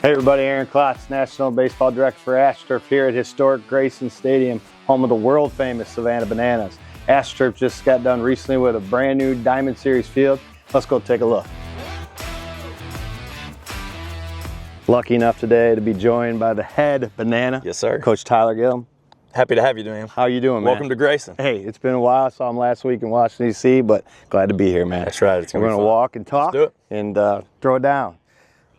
Hey everybody, Aaron Klotz, National Baseball Director for AstroTurf here at Historic Grayson Stadium, home of the world famous Savannah Bananas. AstroTurf just got done recently with a brand new Diamond Series field. Let's go take a look. Lucky enough today to be joined by the head banana. Yes, sir. Coach Tyler Gillum. Happy to have you, Dan. How you doing, man? Welcome to Grayson. Hey, it's been a while. I saw him last week in Washington, D.C., but glad to be here, man. That's right. We're going to walk and talk. Let's do it. And throw it down.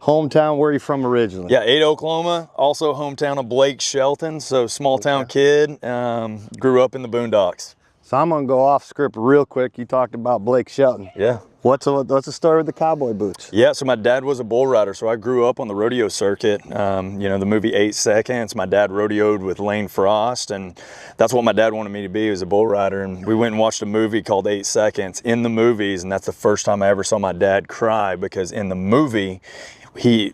Hometown, where are you from originally? Yeah, Ada, Oklahoma, also hometown of Blake Shelton, so small town kid, grew up in the boondocks. So I'm going to go off script real quick. You talked about Blake Shelton. Yeah. What's the story with the cowboy boots? Yeah, so my dad was a bull rider, so I grew up on the rodeo circuit. You know, the movie 8 Seconds, my dad rodeoed with Lane Frost, and that's what my dad wanted me to be, was a bull rider. And we went and watched a movie called 8 Seconds in the movies, and that's the first time I ever saw my dad cry, because in the movie,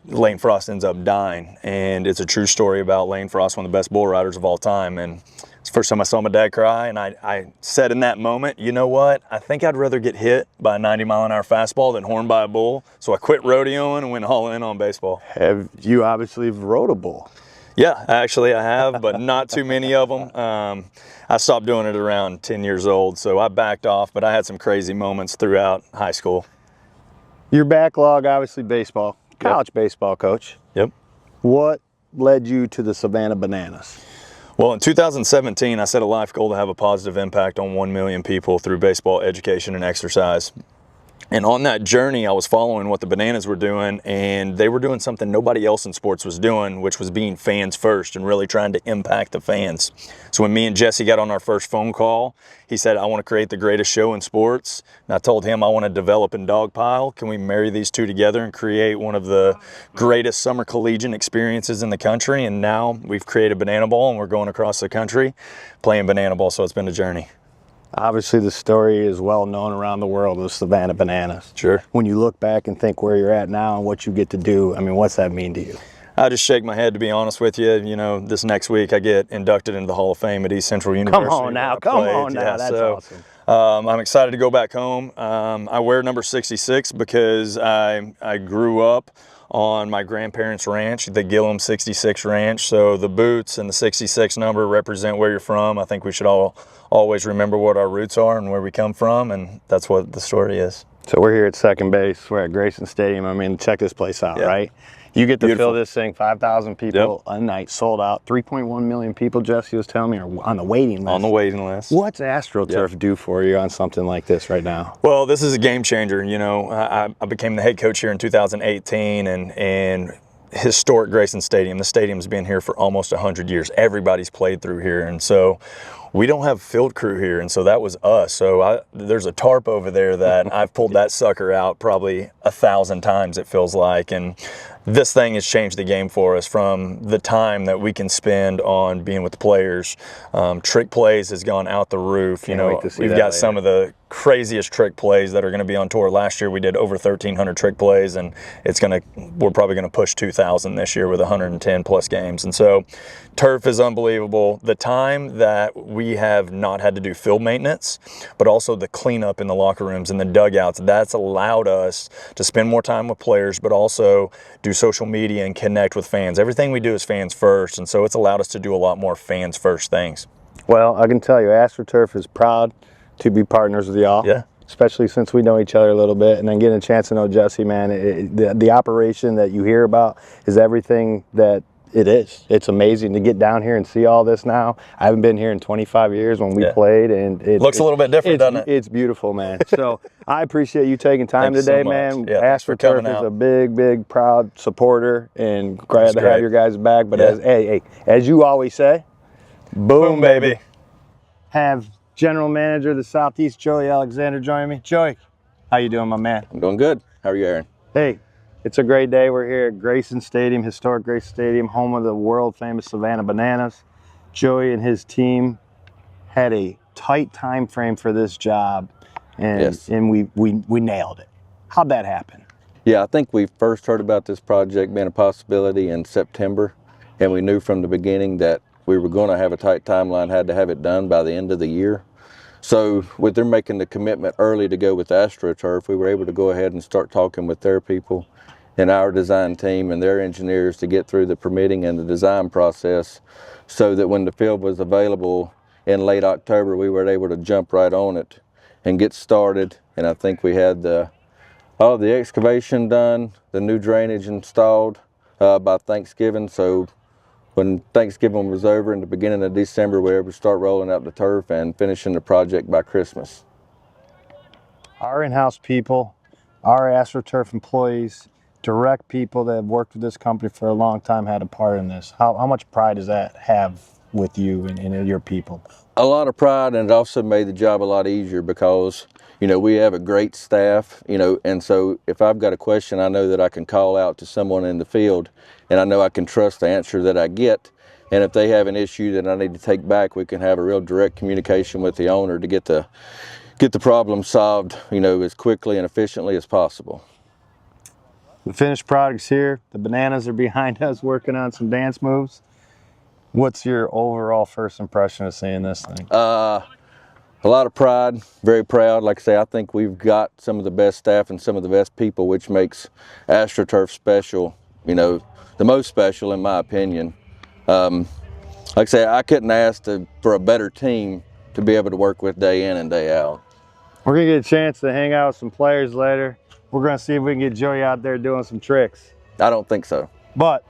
Lane Frost ends up dying, and it's a true story about Lane Frost, one of the best bull riders of all time. And it's the first time I saw my dad cry, and I said in that moment, you know what, I think I'd rather get hit by a 90-mile-an-hour fastball than horned by a bull. So I quit rodeoing and went all in on baseball. Have you obviously rode a bull? Yeah, actually I have, but not too many of them. I stopped doing it around 10 years old, so I backed off, but I had some crazy moments throughout high school. Your backlog, obviously baseball. College baseball coach. Yep. What led you to the Savannah Bananas? Well, in 2017, I set a life goal to have a positive impact on 1 million people through baseball education and exercise. And on that journey, I was following what the Bananas were doing, and they were doing something nobody else in sports was doing, which was being fans first and really trying to impact the fans. So when me and Jesse got on our first phone call, he said, I want to create the greatest show in sports. And I told him I want to develop in Dogpile. Can we marry these two together and create one of the greatest summer collegiate experiences in the country? And now we've created Banana Ball, and we're going across the country playing Banana Ball, so it's been a journey. Obviously, the story is well known around the world, the Savannah Bananas. Sure. When you look back and think where you're at now and what you get to do, I mean, what's that mean to you? I just shake my head, to be honest with you. You know, this next week I get inducted into the Hall of Fame at East Central University. Come on now, that's awesome. I'm excited to go back home. I wear number 66 because I grew up on my grandparents' ranch, the Gillum 66 Ranch. So the boots and the 66 number represent where you're from. I think we should all always remember what our roots are and where we come from, and that's what the story is. So we're here at second base. We're at Grayson Stadium. I mean, check this place out, right? You get to fill this thing, 5,000 people a night, sold out. 3.1 million people, Jesse was telling me, are on the waiting list. On the waiting list. What's AstroTurf do for you on something like this right now? Well, this is a game changer. You know, I became the head coach here in 2018, and Historic Grayson Stadium. The stadium's been here for almost 100 years. Everybody's played through here, and so we don't have field crew here, and so that was us. So there's a tarp over there that I've pulled that sucker out probably 1,000 times, it feels like, and this thing has changed the game for us from the time that we can spend on being with the players. Trick plays has gone out the roof. You know, we've got some of the craziest trick plays that are going to be on tour. Last year we did over 1,300 trick plays, and we're probably going to push 2,000 this year with 110 plus games. And so turf is unbelievable. The time that we have not had to do field maintenance, but also the cleanup in the locker rooms and the dugouts, that's allowed us to spend more time with players, but also do social media and connect with fans. Everything we do is fans first, and so it's allowed us to do a lot more fans first things. Well, I can tell you, AstroTurf is proud to be partners with y'all. Yeah. Especially since we know each other a little bit, and then getting a chance to know Jesse, man, the operation that you hear about is everything that it is. It's amazing to get down here and see all this now. I haven't been here in 25 years when we played, and it looks a little bit different, doesn't it? It's beautiful, man. So I appreciate you taking time today, man. Yeah, AstroTurf is a big, proud supporter, and glad to have your guys back. But as you always say, boom, baby. Have General Manager of the Southeast, Joey Alexander, join me. Joey, how you doing, my man? I'm doing good. How are you, Aaron? Hey, it's a great day. We're here at Grayson Stadium, Historic Grayson Stadium, home of the world-famous Savannah Bananas. Joey and his team had a tight time frame for this job, and we nailed it. How'd that happen? Yeah, I think we first heard about this project being a possibility in September, and we knew from the beginning that we were going to have a tight timeline, had to have it done by the end of the year. So with them making the commitment early to go with AstroTurf, we were able to go ahead and start talking with their people and our design team and their engineers to get through the permitting and the design process, so that when the field was available in late October, we were able to jump right on it and get started. And I think we had all of the excavation done, the new drainage installed by Thanksgiving. So when Thanksgiving was over in the beginning of December, we were able to start rolling out the turf and finishing the project by Christmas. Our in-house people, our AstroTurf employees, direct people that have worked with this company for a long time had a part in this. How much pride does that have with you and your people? A lot of pride, and it also made the job a lot easier because, you know, we have a great staff, you know, and so if I've got a question, I know that I can call out to someone in the field, and I know I can trust the answer that I get. And if they have an issue that I need to take back, we can have a real direct communication with the owner to get the problem solved, you know, as quickly and efficiently as possible. The finished product's here. The bananas are behind us working on some dance moves. What's your overall first impression of seeing this thing? A lot of pride, very proud. Like I say, I think we've got some of the best staff and some of the best people, which makes AstroTurf special, you know, the most special in my opinion. Like I say, I couldn't ask for a better team to be able to work with day in and day out. We're gonna get a chance to hang out with some players later. We're gonna see if we can get Joey out there doing some tricks. I don't think so. But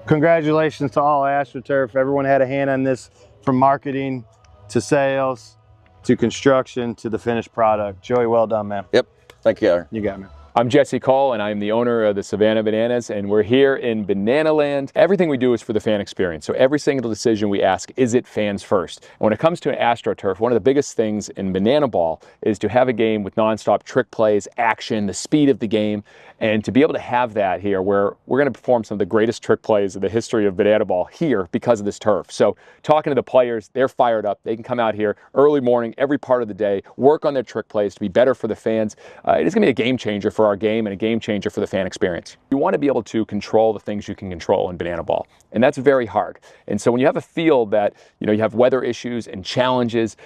congratulations to all AstroTurf. Everyone had a hand on this, from marketing to sales to construction to the finished product. Joey, well done, man. Yep, thank you, Aaron. You got me. I'm Jesse Cole, and I'm the owner of the Savannah Bananas, and we're here in Banana Land. Everything we do is for the fan experience, so every single decision we ask, is it fans first? And when it comes to AstroTurf, one of the biggest things in banana ball is to have a game with nonstop trick plays, action, the speed of the game, and to be able to have that here, where we're going to perform some of the greatest trick plays in the history of banana ball here because of this turf. So talking to the players, they're fired up. They can come out here early morning, every part of the day, work on their trick plays to be better for the fans. It is going to be a game changer for our game and a game changer for the fan experience. You want to be able to control the things you can control in banana ball, and that's very hard. And so when you have a field that, you know, you have weather issues and challenges,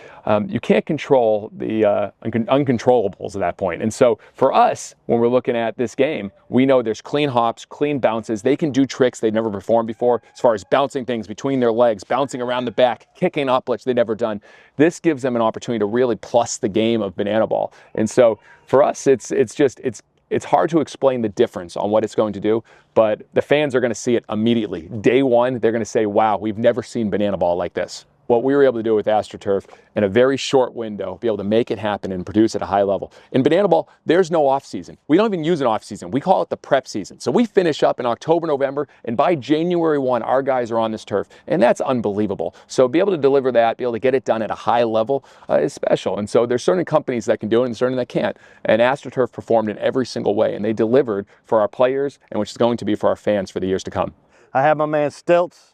you can't control the uncontrollables at that point. And so for us, when we're looking at this game, we know there's clean hops, clean bounces. They can do tricks they've never performed before, as far as bouncing things between their legs, bouncing around the back, kicking uplifts they've never done. This gives them an opportunity to really plus the game of banana ball. And so for us, it's hard to explain the difference on what it's going to do, but the fans are going to see it immediately. Day one, they're going to say, wow, we've never seen banana ball like this. What we were able to do with AstroTurf in a very short window, be able to make it happen and produce at a high level. In banana ball, there's no off season. We don't even use an off season. We call it the prep season. So we finish up in October, November, and by January 1, our guys are on this turf, and that's unbelievable. So be able to deliver that, be able to get it done at a high level is special. And so there's certain companies that can do it and certain that can't. And AstroTurf performed in every single way, and they delivered for our players, and which is going to be for our fans for the years to come. I have my man Stilts.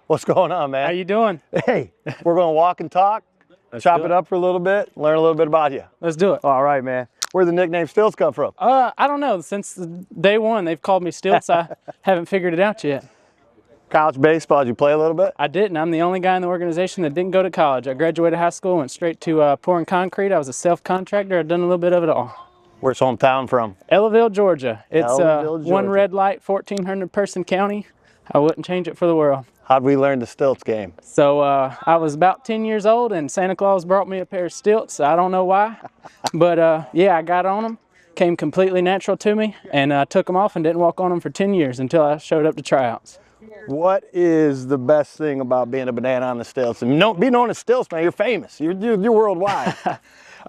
What's going on, man? How you doing? Hey, we're going to walk and talk, chop it up for a little bit, learn a little bit about you. Let's do it. All right, man. Where'd the nickname Stilts come from? I don't know. Since day one, they've called me Stilts. I haven't figured it out yet. College baseball, did you play a little bit? I didn't. I'm the only guy in the organization that didn't go to college. I graduated high school, went straight to pouring concrete. I was a self-contractor. I've done a little bit of it all. Where's hometown from? Ellaville, Georgia. It's Ellaville, Georgia. one red light, 1,400 person county. I wouldn't change it for the world. How'd we learn the Stilts game? So I was about 10 years old, and Santa Claus brought me a pair of stilts. I don't know why, but yeah, I got on them. Came completely natural to me, and took them off and didn't walk on them for 10 years until I showed up to tryouts. What is the best thing about being a banana on the Stilts? And being known as Stilts, man, you're famous. You're worldwide.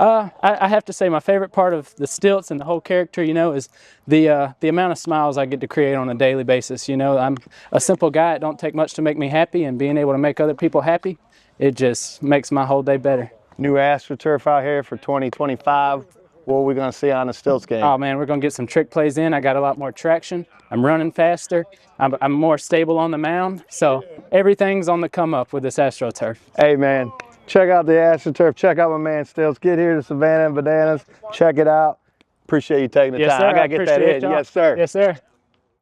I have to say my favorite part of the stilts and the whole character, you know, is the amount of smiles I get to create on a daily basis. You know, I'm a simple guy. It don't take much to make me happy, and being able to make other people happy, it just makes my whole day better. New AstroTurf out here for 2025. What are we going to see on the Stilts game? Oh man, we're going to get some trick plays in. I got a lot more traction. I'm running faster. I'm more stable on the mound. So everything's on the come up with this AstroTurf. Hey man, check out the AstroTurf. Check out my man Stilts. Get here to Savannah and Bananas. Check it out. Appreciate you taking the Yes, time. sir. I got to get that in. Yes, sir. Yes, sir.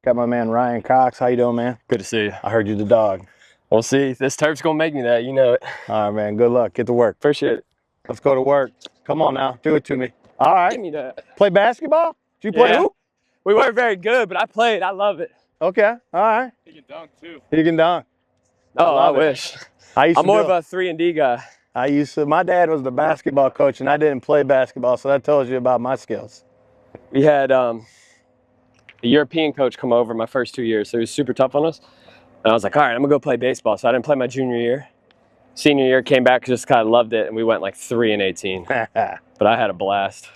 Got my man Ryan Cox. How you doing, man? Good to see you. I heard you the dog. We'll see. This turf's gonna make me that, you know it. All right, man. Good luck. Get to work. Appreciate it. Let's go to work. Come on now. Do it to me. All right. Give me that. Play basketball? Did you play Yeah. hoop? We weren't very good, but I played. I love it. Okay, all right. You can dunk too. You can dunk. Oh, I love it. wish. I'm I'm more of a 3-and-D guy. my dad was the basketball coach, and I didn't play basketball, so that tells you about my skills. We had a European coach come over my first 2 years, so he was super tough on us. And I was like, all right, I'm gonna go play baseball. So I didn't play my junior year. Senior year, came back, just kind of loved it, and we went like 3-18. But I had a blast.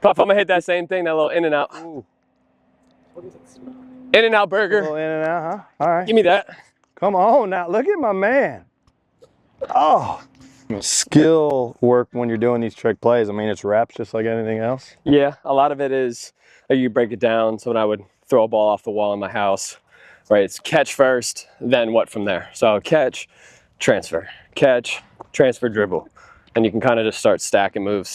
Puff, I'm gonna hit that same thing, that little in and out. Ooh. In and out burger. A little in and out, huh? All right. Give me that. Come on now, look at my man. Oh, skill work when you're doing these trick plays. I mean, it's reps just like anything else. Yeah, a lot of it is, you break it down. So when I would throw a ball off the wall in my house, right, it's catch first, then what from there? So catch, transfer, dribble. And you can kind of just start stacking moves.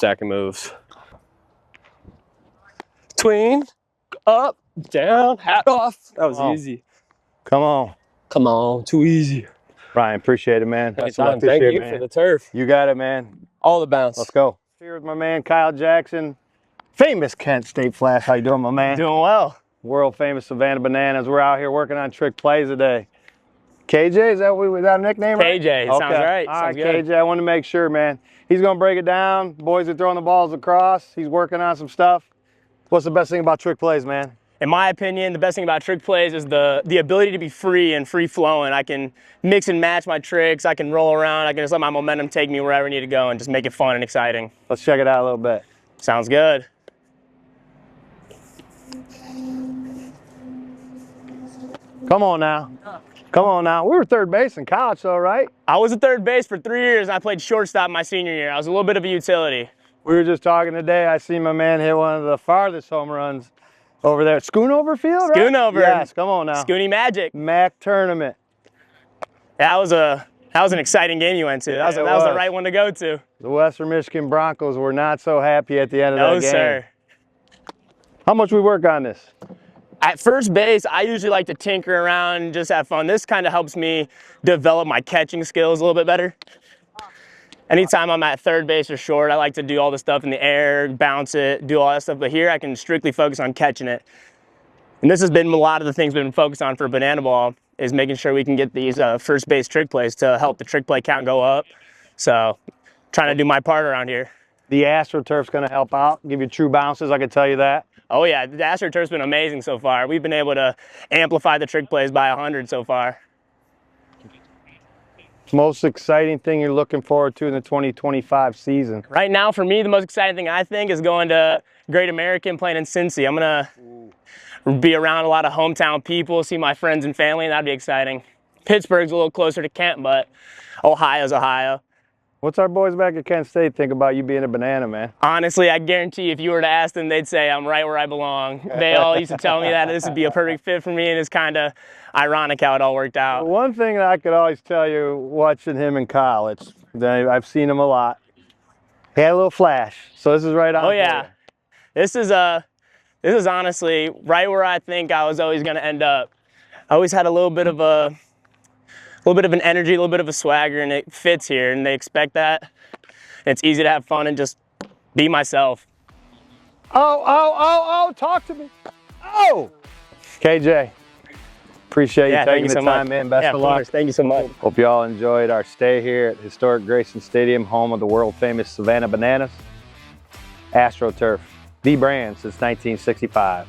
Tween, up, down, hat off. That was easy. Come on. Come on, too easy. Ryan, appreciate it, man. Best of luck this Thank year, you man. for the turf. You got it, man. All the bounce. Let's go. Here with my man, Kyle Jackson. Famous Kent State Flash. How you doing, my man? Doing well. World famous Savannah Bananas. We're out here working on trick plays today. KJ, is that a nickname? Right? KJ, sounds right. All Sounds right, good. KJ, I want to make sure, man. He's going to break it down. Boys are throwing the balls across. He's working on some stuff. What's the best thing about trick plays, man? In my opinion, the best thing about trick plays is the ability to be free and free-flowing. I can mix and match my tricks. I can roll around. I can just let my momentum take me wherever I need to go and just make it fun and exciting. Let's check it out a little bit. Sounds good. Come on now. Come on now. We were third base in college, though, right? I was at third base for 3 years, and I played shortstop my senior year. I was a little bit of a utility. We were just talking today. I seen my man hit one of the farthest home runs over there. Schoonover Field, right? Schoonover. Yes, come on now. Scoonie Magic. MAC tournament. That was an exciting game you went to. That was the right one to go to. The Western Michigan Broncos were not so happy at the end of that game. No, sir. How much we work on this? At first base, I usually like to tinker around and just have fun. This kind of helps me develop my catching skills a little bit better. Anytime I'm at third base or short, I like to do all the stuff in the air, bounce it, do all that stuff. But here I can strictly focus on catching it. And this has been a lot of the things we've been focused on for banana ball, is making sure we can get these first base trick plays to help the trick play count go up. So trying to do my part around here. The AstroTurf's going to help out, give you true bounces, I can tell you that. Oh yeah, the AstroTurf's been amazing so far. We've been able to amplify the trick plays by 100 so far. Most exciting thing you're looking forward to in the 2025 season? Right now, for me, the most exciting thing I think is going to Great American, playing in Cincy. I'm gonna be around a lot of hometown people, see my friends and family, and that'd be exciting. Pittsburgh's a little closer to Kent, but Ohio's Ohio. What's our boys back at Kent State think about you being a banana, man? Honestly, I guarantee if you were to ask them, they'd say I'm right where I belong. They all used to tell me that this would be a perfect fit for me, and it's kind of ironic how it all worked out. One thing that I could always tell you watching him in college, I've seen him a lot, he had a little flash, so this is right on. Oh yeah, this is honestly right where I think I was always going to end up. I always had a little bit of an energy, a little bit of a swagger, and it fits here, and they expect that. And it's easy to have fun and just be myself. Oh, talk to me. Oh! KJ, appreciate you taking the time, man. Best of luck. Thank you so much. Hope you all enjoyed our stay here at Historic Grayson Stadium, home of the world famous Savannah Bananas. AstroTurf, the brand since 1965.